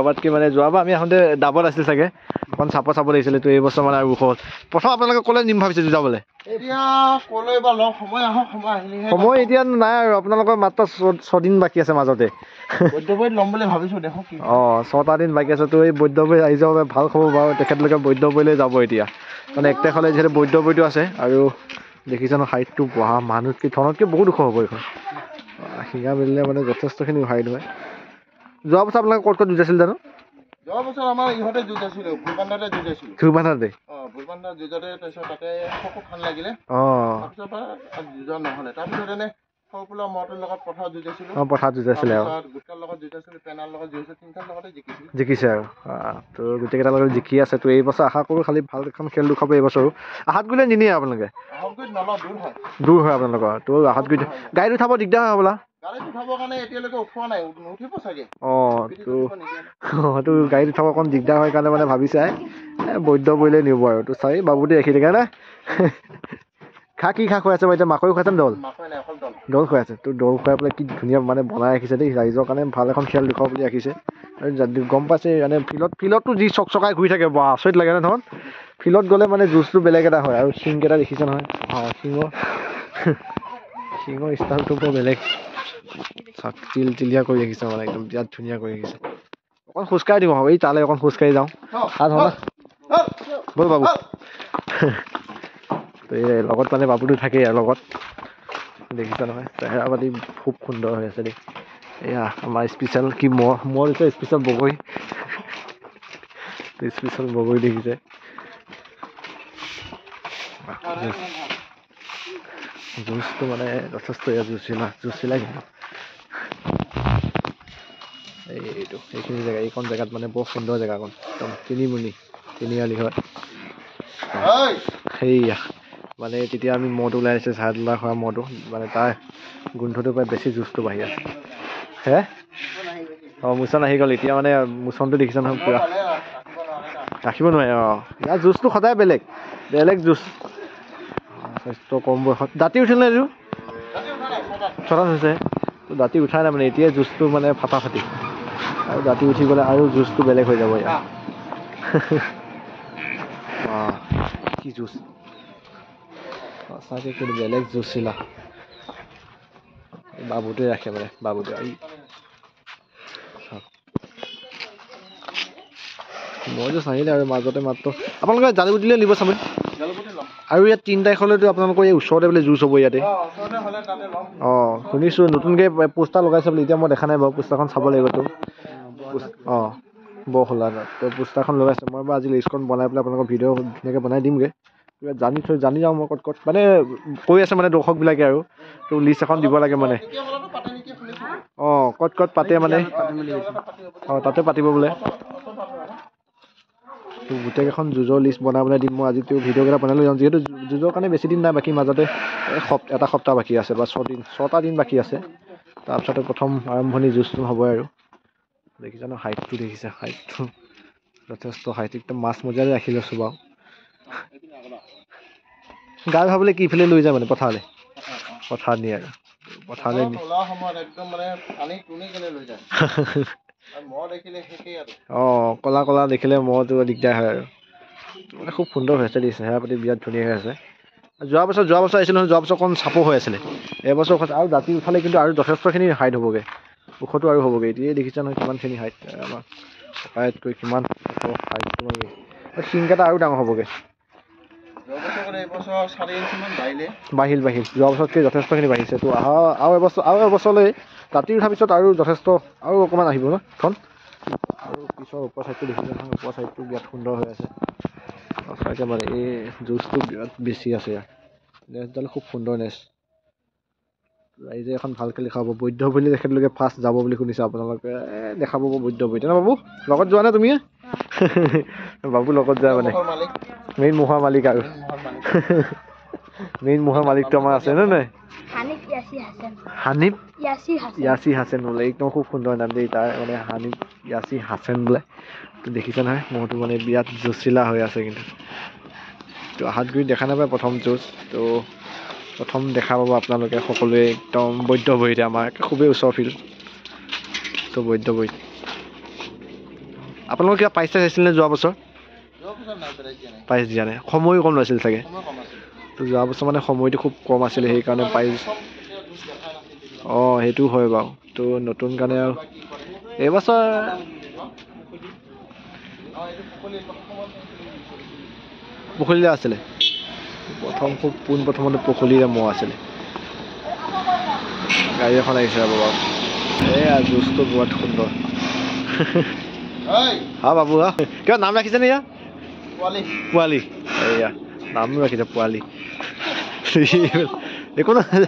যোৱাবাৰতকৈ মানে যোৱাবাৰ আমি আহোঁতে ডাবত আছিল চাগে অকণ চাব লাগিছিলে তো এইবছৰ মানে আৰু ওখ হ'ল প্ৰথম আপোনালোকে ক'লে নিম ভাবিছে যাবলৈ সময় এতিয়া নাই আৰু আপোনালোকৰ মাত্ৰ 6 দিন বাকী আছে মাজতে ল'ম বুলি ভাবিছোঁ দেখোন 6টা দিন বাকী আছে তো এই বৈদ্যবৈ আহি যাব ভাল খবৰ বাৰু তেখেতলোকে বৈদ্যবৈলৈ যাব এতিয়া মানে 1 তাৰিখলৈ যিহেতু বৈদ্যবৈটো আছে আৰু দেখিছানো হাইটটো বহা মানুহতকৈ ধৰণতকৈ বহুত ওখ হ'ব এইখন শিঙা মেলিলে মানে যথেষ্টখিনি হাইট হয় যোৱা বছৰ আপোনালোকে ক'ত যুঁজাইছিল জানো যোৱা বছৰ আমাৰ ইহঁতে যুঁজাইছিলে ভুলবান্ধাতে যুঁজাইছিলোঁ ভুলবান্ধাতে ভুলবান্ধা যুঁজাতে তাৰপিছত তাতে খুব ভাল লাগিলে তাৰপিছৰ পৰা যুঁজা নহ'লে তাৰপিছত এনে সৰুফুলা মহটোৰ লগত পথাৰত যুঁজাইছিলোঁ পথাৰত যুঁজাইছিলে আৰু গোটাৰ লগত যুঁজাইছিলোঁ পেনাৰ লগত যুঁজাইছিলোঁ 3টাৰ লগতে জিকিছে আৰু তো গোটেইকেইটাৰ লগত জিকি আছে তো এইবছৰ আশা কৰোঁ খালি ভাল এখন খেল দেখাব এইবছৰো আহাত গুৰিলৈ নিনিয়ে আপোনালোকে দূৰ হয় আপোনালোকৰ তো আহাত গুৰিত গাড়ীত উঠাব দিগদাৰ হয় হ'বলা তো গাড়ীত উঠাব অকণ দিগদাৰ হয় কাৰণে মানে ভাবিছে বৈদ্যবৈলৈ নিব আৰু তো চাৰি বাবুটি ৰাখি থাকে না কি খা খুৱাইছে বাৰু এতিয়া মাকৈ খুৱাইছে নে দল খুৱাইছে তো দল খুৱাই পেলাই কি ধুনীয়া মানে বনাই ৰাখিছে দেই ৰাইজৰ কাৰণে ভাল এখন খেল দেখুৱাব বুলি ৰাখিছে আৰু গম পাইছে মানে ফিল্ডততো যি চকচকাই ঘূৰি থাকে বৰ আচৰিত লাগে ন ধৰণ ফিল্ডত গ'লে মানে জুচটো বেলেগ এটা হয় আৰু শিংকেইটা দেখিছে নহয় শিঙৰ ষ্টাইলটো বৰ বেলেগ তিলতিলীয়া কৰি ৰাখিছে মানে একদম বিৰাট ধুনীয়া কৰি ৰাখিছে অকণ খোজকাঢ়ি দিওঁ এই তালৈ অকণ খোজকাঢ়ি যাওঁ ব'ল বাবু তো এই লগত মানে বাবুটো থাকেই আৰু লগত দেখিছা নহয় চেহেৰা পাতি খুব সুন্দৰ হৈ আছে দেই এয়া আমাৰ স্পেচিয়েল কি মোৰ দিছে স্পেচিয়েল বগৰী স্পেচিয়েল বগৰী দেখিছে জুচটো মানে যথেষ্ট জুচিলা কিন্তু এইখিনি জেগা এইখন জেগাত মানে বৰ সুন্দৰ জেগাখন একদম তিনিআলি হয় সেইয়া মানে তেতিয়া আমি মহটো ওলাই আহিছে চাহটোলা খোৱা মহটো মানে তাৰ গোন্ধটোৰ পৰা বেছি জুচটো বাঢ়ি আছে মোচন আহি গ'ল এতিয়া মানে মোচনটো দেখিছে নহয় পুৰা ৰাখিব নোৱাৰে ইয়াৰ জুচটো সদায় বেলেগ জুচ স্বাস্থ্য কম বয়সত দাঁতি উঠিল নে এইটো চলাত হৈছে দাঁতি উঠাই নাই মানে এতিয়াই জুচটো মানে ফাটাফাটি আৰু দাঁতি উঠি গ'লে আৰু জুচটো বেলেগ হৈ যাব ইয়াৰ কি জুচ সঁচাকৈ কিন্তু বেলেগ জুচ চিলা বাবুটোৱে ৰাখে মানে বাবুটোৱে মই যে চাহিলে আৰু মাজতে মাত্ৰ আপোনালোকে জালুগুটিলৈ নিব চাব আৰু ইয়াত 3 তাৰিখলৈতো আপোনালোকৰ এই ওচৰতে বোলে জুচ হ'ব ইয়াতে শুনিছোঁ নতুনকৈ পোষ্টাৰ লগাইছে বোলে এতিয়া মই দেখা নাই বাৰু পোষ্টাৰখন চাব লাগিবতো বৰখোলা তো পোষ্টাৰখন লগাইছে মই বাৰু আজি লিষ্টখন বনাই পেলাই আপোনালোকৰ ভিডিঅ' ধুনীয়াকৈ বনাই দিমগৈ জানি যাওঁ মই ক'ত মানে কৈ আছে মানে দৰ্শকবিলাকে আৰু তো লিষ্ট এখন দিব লাগে মানে ক'ত পাতে মানে তাতে পাতিব বোলে তো গোটেইকেইখন যুঁজৰ লিষ্ট বনাই দিম মই আজিতো ভিডিঅ'কেইটা বনাই লৈ যাওঁ যিহেতু যুঁজৰ কাৰণে বেছি দিন নাই বাকী মাজতে এটা সপ্তাহ বাকী আছে বা 6টা দিন বাকী আছে তাৰপিছতে প্ৰথম আৰম্ভণি যুঁজটো হ'বই আৰু দেখিছানো হাইটটো দেখিছে হাইটটো যথেষ্ট হাইট একদম মাছ মজিয়ালৈ ৰাখি লৈছোঁ বাৰু গা ভাবলৈ কি ইফালে লৈ যায় মানে পথাৰলৈ নিয়ে আৰু পথাৰলৈ কলা দেখিলে মহটো দিগদাৰ হয় আৰু মানে খুব সুন্দৰ হৈ আছে দেই চেহেৰা পাতি বিৰাট ধুনীয়া হৈ আছে যোৱা বছৰ আহিছিল নহয় যোৱা বছৰ অকণ চাপো হৈ আছিলে এবছৰ আৰু দাঁতি উঠালে কিন্তু আৰু যথেষ্টখিনি হাইট হ'বগৈ ওখটো আৰু হ'বগৈ এতিয়াই দেখিছা নহয় কিমানখিনি হাইট আমাৰ ককাইতকৈ কিমান হাইট শিংকেইটা আৰু ডাঙৰ হ'বগৈ বাঢ়িল যোৱা বছৰতকৈ যথেষ্টখিনি বাঢ়িছে তো আৰু এবছৰলৈ দাঁতি উঠাৰ পিছত আৰু যথেষ্ট আৰু অকণমান আহিব ন এখন আৰু পিছৰ ওপৰ চাইডটো দেখিছে নহয় ওপৰ চাইডটো বিৰাট সুন্দৰ হৈ আছে সঁচাকৈ মানে এই জুচটো বিৰাট বেছি আছে ইয়াৰ নেচডাল খুব সুন্দৰ নেচ ৰাইজে এখন ভালকৈ দেখাব বৈদ্যবৈলৈ তেখেতলোকে ফাৰ্ষ্ট যাব বুলি শুনিছোঁ আপোনালোকে দেখাব বৈদ্যবৈত না বাবু লগত যোৱা নে তুমি বাবু লগত যায় মানে মেইন মহৰ মালিক আৰু মেইন মহৰ মালিকটো আমাৰ আছে নে নাই হানিফ ইয়াচি হাছেন বোলে একদম খুব সুন্দৰ নাম দেই তাৰ মানে হানিফ ইয়াচি হাছেন বোলে তো দেখিছে নহয় মহটো মানে বিৰাট জুচিলা হৈ আছে কিন্তু তো হাত গুৰি দেখা নাপায় প্ৰথম যুঁজ তো প্ৰথম দেখা পাব আপোনালোকে সকলোৱে একদম বৈদ্যবৈতে আমাৰ খুবেই ওচৰ ফিল্ড তো বৈদ্যবৈত আপোনালোকে কিবা প্ৰাইজ চাইজ আছিল নে যোৱা বছৰ? যোৱা বছৰ নাই প্ৰাইজ দিয়া নাই। প্ৰাইজ দিয়া নাই, সময়ো কম লৈছিল চাগে। সময় কম আছিল। তো যোৱা বছৰ মানে সময়টো খুব কম আছিলে, সেইকাৰণে প্ৰাইজ। সেইটো হয় বাৰু। তো নতুন কাৰণে আৰু এইবছৰ পুখুৰীলে আছিলে পোনপ্ৰথমতে পুখুৰীৰে মহ আছিলে। গাড়ী এখন আহিছে ৰ'ব বাৰু। এয়া জুচটো বহুত সুন্দৰ। হা বাবু হা, কিবা নাম ৰাখিছেনে ইয়াৰ? পোৱালি। এয়া নামো ৰাখিছে পোৱালি। একো নহয়,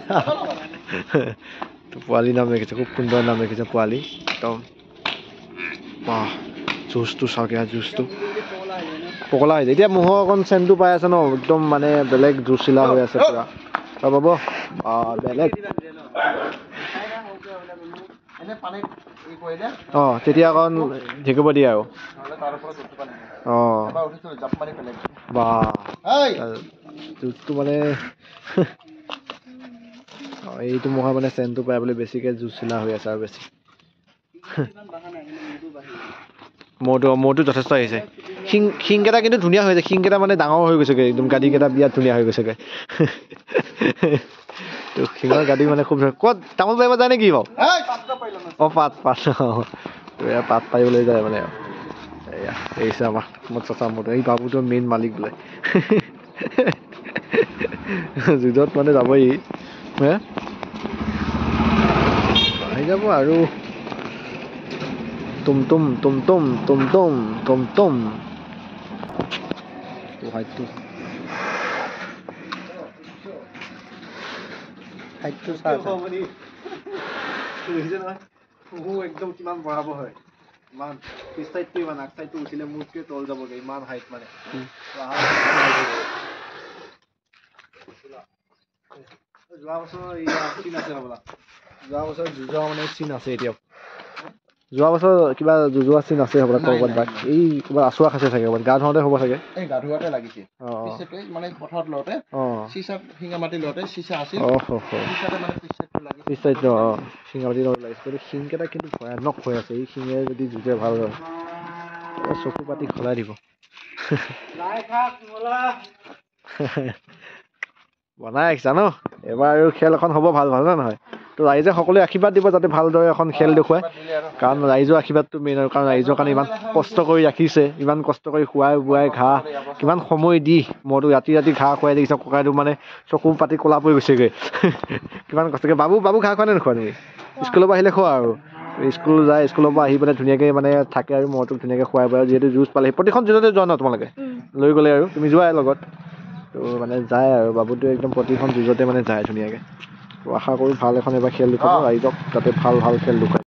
পোৱালি নাম ৰাখিছে, খুব সুন্দৰ নাম ৰাখিছে পোৱালি। একদম বাহ, জুচটো চাওক, ইয়াৰ জুচটো পগলা হৈ যায়। এতিয়া মহৰ অকণ চেণ্টটো পাই আছে ন, একদম মানে বেলেগ জুচিলা হৈ আছে পুৰা। বাবু বেলেগ। তেতিয়া অকণ ঢেকিব দিয়ে আৰু। জুচটো মানে এইটো মহৰ মানে চেণ্টটো পাই বুলি বেছিকে জুচিলা হৈ আছে আৰু বেছি। মৌটো যথেষ্ট আহিছে। শিংকেইটা কিন্তু ধুনীয়া হৈ আছে, শিংকেইটা মানে ডাঙৰ হৈ গৈছেগৈ, একদম গাড়ীকেইটা বিৰাট ধুনীয়া হৈ গৈছেগৈ। তো শিঙৰ গাড়ী মানে খুব ক'ত তামোল পাৰিব যায় নেকি বাৰু? পাত এয়া পাত পাৰিবলৈ যায় মানে। এয়া এৰিছে আমাৰ চাচা মতে, এই বাবুটো মেইন মালিক বোলে। যুঁজত মানে যাবই আহি যাব আৰু। টুমটুম একদম কিমান বঢ়াব হয়, ইমান পিছ চাইডটো ইমান, আগ চাইডটো উঠিলে মোতকে তল যাবগৈ, ইমান হাইট মানে। যোৱা বছৰ চিন আছে হ'বলা, যোৱা বছৰ যুঁজোৱা মানে চিন আছে এতিয়াও। যোৱা বছৰ কিবা যুঁজোৱা চিন আছে হ'বলা ক'ৰবাত, এই কিবা আঁচোৱা খাইছে চাগে, গা ধুৱাওঁতে হ'ব চাগে। এই গা ধুৱাতে লাগিছে মানে পথাৰত লওঁতে চিচাত শিঙা মাটি লওঁতে চিচা আছিল, পিছ চাইডটো শিঙা মাটি লগত লাগিছে। কিন্তু শিংকেইটা কিন্তু ভয়ানক হৈ আছে, এই শিঙে যদি যুঁজে ভাল হয় চকু পাতি খলাই দিব। বনাই ৰাখিছা ন, এবাৰ আৰু খেল এখন হ'ব ভাল হয় নহয়? তো ৰাইজে সকলোৱে আশীৰ্বাদ দিব যাতে ভালদৰে এখন খেল দেখুৱায়, কাৰণ ৰাইজৰ আশীৰ্বাদটো মেইন আৰু। কাৰণ ৰাইজৰ কাৰণে ইমান কষ্ট কৰি ৰাখিছে, ইমান কষ্ট কৰি খুৱাই বোৱাই ঘাঁহ কিমান সময় দি, মইতো ৰাতি ঘাঁহ খুৱাই দেখিছা, ককাইটো মানে চকু পাতি ক'লা পৰি গৈছেগৈ। কিমান কষ্টকৈ বাবু ঘাঁহ খোৱা নে নোখোৱা তুমি? স্কুলৰ পৰা আহিলে খোৱা আৰু। স্কুল যায়, স্কুলৰ পৰা আহি পেলাই ধুনীয়াকৈ মানে থাকে আৰু মইতো ধুনীয়াকৈ খুৱাই বোৱাই, যিহেতু যুঁজ পালে প্ৰতিখন যুঁজতে যোৱা ন তোমালোকে, লৈ গ'লে আৰু তুমি যোৱাই লগত। তো মানে যায় আৰু বাবুটোৱে একদম প্ৰতিখন যুঁজতে মানে যায় ধুনীয়াকৈ। তো আশা কৰোঁ ভাল এখন এবাৰ খেল দেখুৱাব ৰাইজক, যাতে ভাল খেল দেখুৱায়।